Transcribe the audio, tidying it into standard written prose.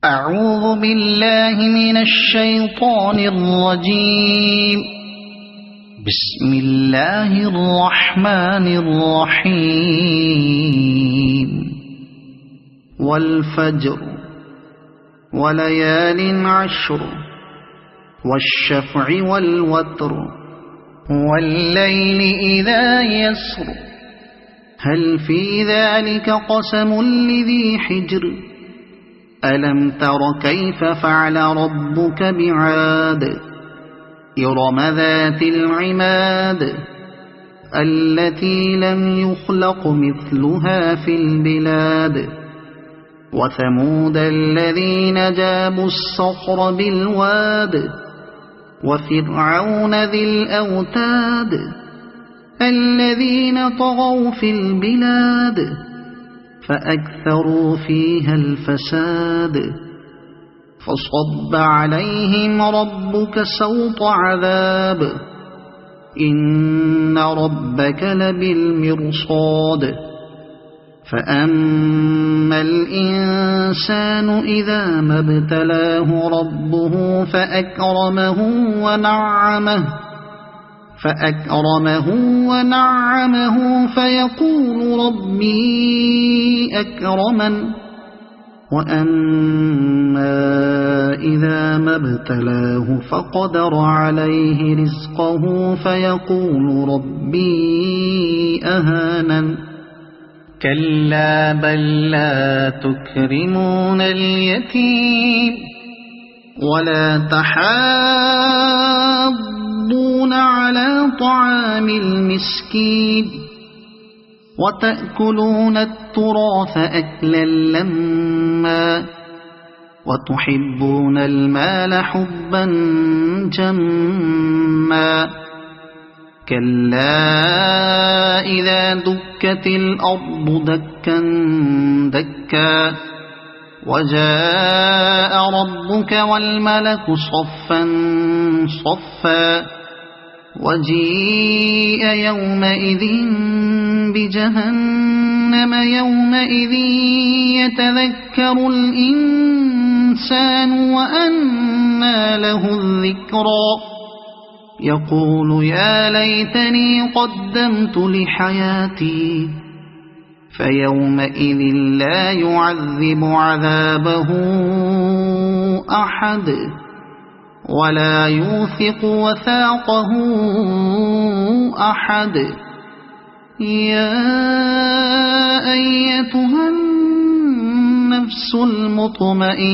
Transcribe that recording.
أعوذ بالله من الشيطان الرجيم. بسم الله الرحمن الرحيم. والفجر وليال عشر والشفع والوتر والليل إذا يسر هل في ذلك قسم لذي حجر ألم تر كيف فعل ربك بعاد إرم ذات العماد التي لم يخلق مثلها في البلاد وثمود الذين جابوا الصخر بالواد وفرعون ذي الأوتاد الذين طغوا في البلاد فأكثروا فيها الفساد فصب عليهم ربك سوط عذاب إن ربك لبالمرصاد فأما الإنسان إذا ما ابتلاه ربه فأكرمه ونعمه فيقول ربي أكرمن وأما إذا ما ابتلاه فقدر عليه رزقه فيقول ربي أهانن كلا بل لا تكرمون اليتيم ولا تحاضون على طعام المسكين وتأكلون التراث أكلا لما وتحبون المال حبا جما كلا إذا دكت الأرض دكا دكا وجاء ربك والملك صفا صفا وجيء يومئذ بجهنم يومئذ يتذكر الإنسان وأنى له الذكرى يقول يا ليتني قدمت لحياتي فيومئذ لا يعذب عذابه أحد ولا يوثق وثاقه أحد يا أيتها النفس المطمئنة